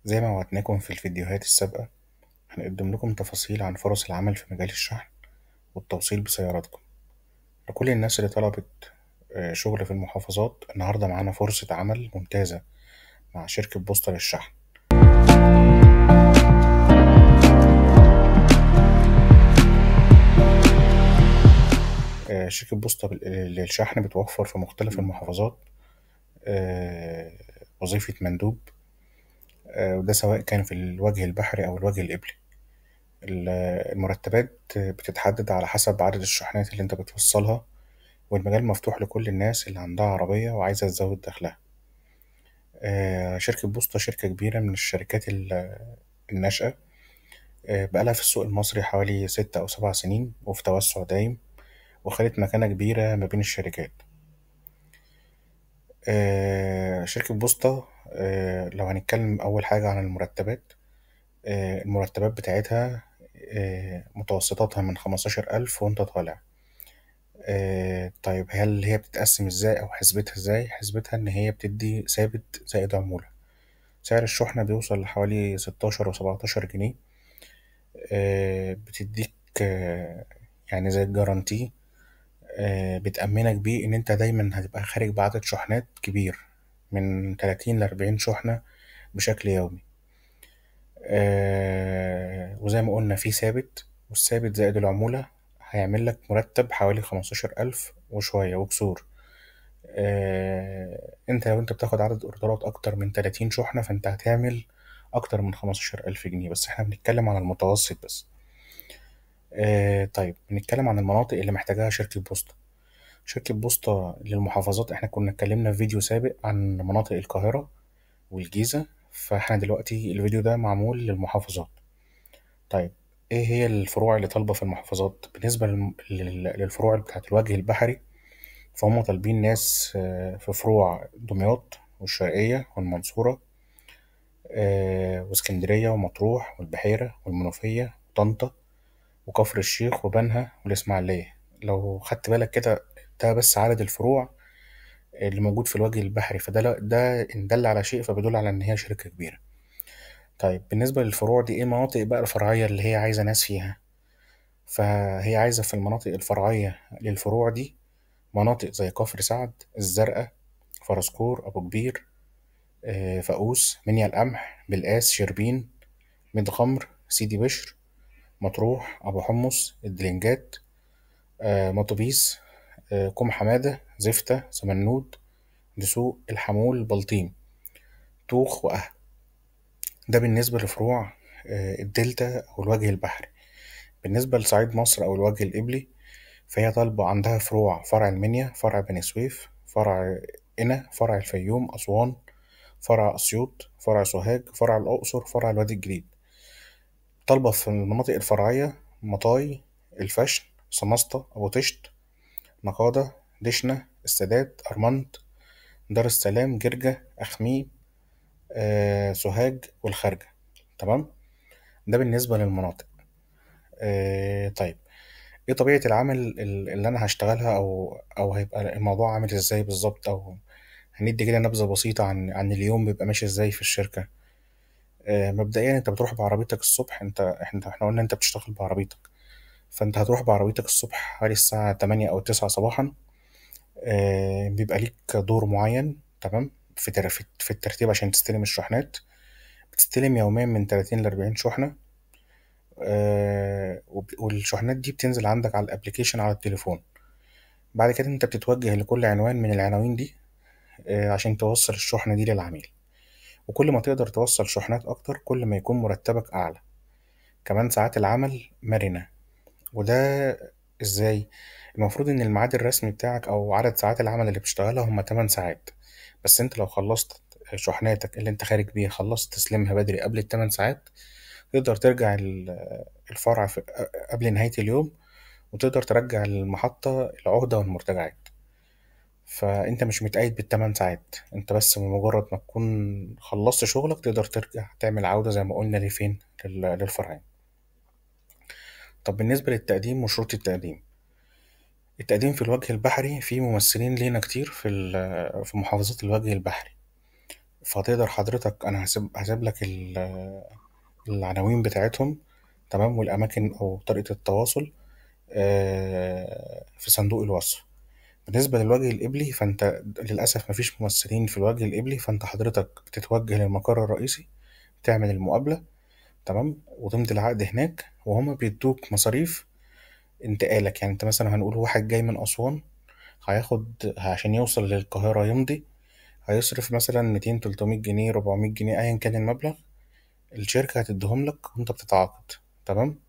زي ما وعدناكم في الفيديوهات السابقة، هنقدم لكم تفاصيل عن فرص العمل في مجال الشحن والتوصيل بسياراتكم. لكل الناس اللي طلبت شغل في المحافظات، النهاردة معانا فرصة عمل ممتازة مع شركة بوسطة للشحن. شركة بوسطة للشحن بتوفر في مختلف المحافظات وظيفة مندوب، وده سواء كان في الوجه البحري أو الوجه الإبلي. المرتبات بتتحدد على حسب عدد الشحنات اللي انت بتوصلها، والمجال مفتوح لكل الناس اللي عندها عربية وعايزة تزود دخلها. شركة بوسطة شركة كبيرة من الشركات الناشئة، بقالها في السوق المصري حوالي 6 أو 7 سنين وفي توسع دايم، وخدت مكانة كبيرة ما بين الشركات. شركة بوسطة، لو هنتكلم أول حاجة عن المرتبات، المرتبات بتاعتها متوسطاتها من 15,000 وانت طالع. طيب هل هي بتتقسم ازاي او حسبتها ازاي؟ حسبتها ان هي بتدي ثابت زائد عمولة. سعر الشحنة بيوصل لحوالي 16 و17 جنيه. بتديك يعني زي الجارانتي، بتأمنك بيه ان انت دايما هتبقى خارج بعدد شحنات كبير من 30 ل40 شحنة بشكل يومي. وزي ما قلنا في ثابت، والثابت زائد العمولة هيعمل لك مرتب حوالي 15,000 وشوية وكسور. انت لو انت بتاخد عدد اوردرات اكتر من 30 شحنة فانت هتعمل اكتر من 15,000 جنيه، بس احنا بنتكلم عن المتوسط بس. طيب بنتكلم عن المناطق اللي محتاجاها شركة بوسطة. شركة بوسطة للمحافظات، احنا كنا اتكلمنا في فيديو سابق عن مناطق القاهرة والجيزة، فاحنا دلوقتي الفيديو ده معمول للمحافظات. طيب ايه هي الفروع اللي طالبة في المحافظات؟ بالنسبة للفروع بتاعت الوجه البحري، فهم طالبين ناس في فروع دمياط والشرقية والمنصورة، واسكندرية ومطروح والبحيرة والمنوفية وطنطا وكفر الشيخ وبنها والإسماعيلية. لو خدت بالك كده، ده بس عدد الفروع اللي موجود في الوجه البحري، ده إن دل على شيء فبيدل على إن هي شركة كبيرة. طيب بالنسبة للفروع دي، إيه المناطق بقى الفرعية اللي هي عايزة ناس فيها؟ فهي عايزة في المناطق الفرعية للفروع دي مناطق زي كفر سعد، الزرقاء، فرسكور، أبو كبير، فاقوس، منيا القمح، بالقاس، شربين، ميت غمر، سيدي بشر، مطروح، أبو حمص، الدلنجات، مطوبيس، كوم حمادة، زفتة، سمنود، دسوق، الحمول، بلطيم، طوخ، وأهل. ده بالنسبة لفروع الدلتا أو الوجه البحري. بالنسبة لصعيد مصر أو الوجه الإبلي، فهي طالبة عندها فروع: فرع المنيا، فرع بني سويف، فرع قنا، فرع الفيوم، أسوان، فرع أسيوط، فرع سوهاج، فرع الأقصر، فرع الوادي الجديد. طالبة في المناطق الفرعية: مطاي، الفشن، سمسطة، أبو طشت، نقادة، دشنة، السادات، أرمنت، دار السلام، جرجة، أخميم، سوهاج والخارجة. تمام، ده بالنسبة للمناطق. طيب ايه طبيعة العمل اللي انا هشتغلها، او هيبقى الموضوع عامل ازاي بالظبط، او هندي كده نبذة بسيطة عن اليوم بيبقى ماشي ازاي في الشركة. مبدئيا انت بتروح بعربيتك الصبح. احنا قلنا انت بتشتغل بعربيتك، فانت هتروح بعربيتك الصبح حوالي الساعة 8 او 9 صباحا. بيبقى ليك دور معين، تمام، في الترتيب عشان تستلم الشحنات. بتستلم يوميا من 30 ل 40 شحنة. والشحنات دي بتنزل عندك على الابليكيشن على التليفون. بعد كده انت بتتوجه لكل عنوان من العناوين دي عشان توصل الشحنة دي للعميل. وكل ما تقدر توصل شحنات أكتر كل ما يكون مرتبك أعلى. كمان ساعات العمل مرنة. وده إزاي؟ المفروض إن الميعاد الرسمي بتاعك أو عدد ساعات العمل اللي بتشتغلها هما 8 ساعات، بس أنت لو خلصت شحناتك اللي أنت خارج بيها، خلصت تسليمها بدري قبل ال8 ساعات، تقدر ترجع الفرع قبل نهاية اليوم، وتقدر ترجع المحطة العهدة والمرتجعات. فأنت مش متقيد بال8 ساعات، أنت بس بمجرد ما تكون خلصت شغلك تقدر ترجع تعمل عودة زي ما قلنا لفين، للفرعين. طب بالنسبة للتقديم وشروط التقديم، التقديم في الوجه البحري في ممثلين لينا كتير في محافظات الوجه البحري. فتقدر حضرتك، أنا هسيب لك العناوين بتاعتهم، تمام، والأماكن أو طريقة التواصل في صندوق الوصف. بالنسبة للوجه القبلي، فأنت للأسف مفيش ممثلين في الوجه القبلي، فأنت حضرتك بتتوجه للمقر الرئيسي، تعمل المقابلة، تمام، وتمضي العقد هناك، وهما بيدوك مصاريف انتقالك. يعني انت مثلا هنقول واحد جاي من أسوان، هياخد عشان يوصل للقاهرة يمضي، هيصرف مثلا 200 300 جنيه 400 جنيه أيا كان المبلغ، الشركة هتديهم لك وانت بتتعاقد، تمام.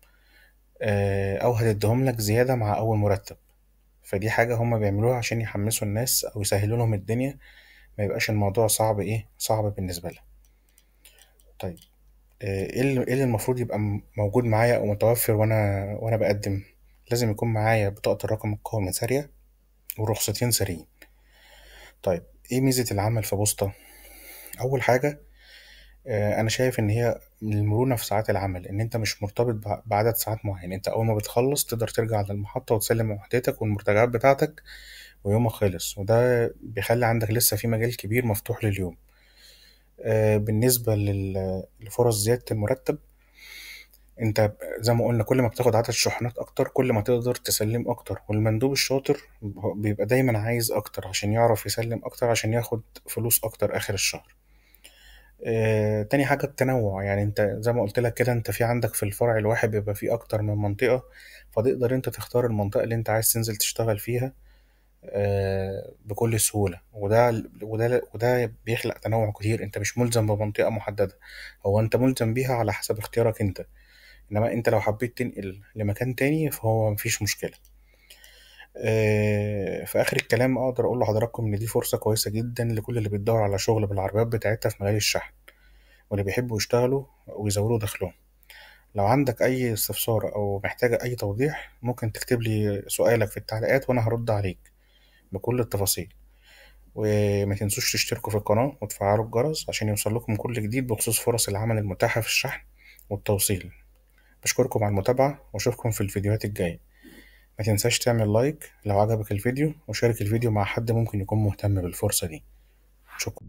أو هتديهم لك زيادة مع أول مرتب. فدي حاجة هما بيعملوها عشان يحمسوا الناس أو يسهلوا لهم الدنيا، ما يبقاش الموضوع صعب، صعب بالنسبة لها. طيب، إيه اللي المفروض يبقى موجود معايا أو متوفر وأنا بقدم؟ لازم يكون معايا بطاقة الرقم القومي سارية، ورخصتين ساريين. طيب، إيه ميزة العمل في بوسطة؟ أول حاجة، أنا شايف إن هي المرونة في ساعات العمل، إن أنت مش مرتبط بعدد ساعات معين. أنت أول ما بتخلص تقدر ترجع للمحطة وتسلم وحدتك والمرتجعات بتاعتك، ويومك خلص، وده بيخلي عندك لسه في مجال كبير مفتوح لليوم. بالنسبة لفرص زيادة المرتب، انت زي ما قلنا كل ما بتاخد عدد شحنات اكتر كل ما تقدر تسلم اكتر، والمندوب الشاطر بيبقى دايما عايز اكتر عشان يعرف يسلم اكتر عشان ياخد فلوس اكتر اخر الشهر. تاني حاجة التنوع، يعني انت زي ما قلت لك كده، انت في عندك في الفرع الواحد بيبقى فيه اكتر من منطقة، فتقدر انت تختار المنطقة اللي انت عايز تنزل تشتغل فيها بكل سهولة. وده بيخلق تنوع كتير، انت مش ملزم بمنطقة محددة، هو انت ملزم بيها على حسب اختيارك انت. انما انت لو حبيت تنقل لمكان تاني فهو مفيش مشكلة. في اخر الكلام اقدر اقول لحضراتكم ان دي فرصة كويسة جدا لكل اللي بيدور على شغل بالعربيات بتاعتها في مجال الشحن، واللي بيحبوا يشتغلوا ويزودوا دخلهم. لو عندك اي استفسار او محتاج اي توضيح، ممكن تكتب لي سؤالك في التعليقات وانا هرد عليك بكل التفاصيل. وما تنسوش تشتركوا في القناة وتفعلوا الجرس عشان يوصل لكم كل جديد بخصوص فرص العمل المتاحة في الشحن والتوصيل. بشكركم على المتابعة واشوفكم في الفيديوهات الجاية. ما تنساش تعمل لايك لو عجبك الفيديو، وشارك الفيديو مع حد ممكن يكون مهتم بالفرصة دي. شكرا.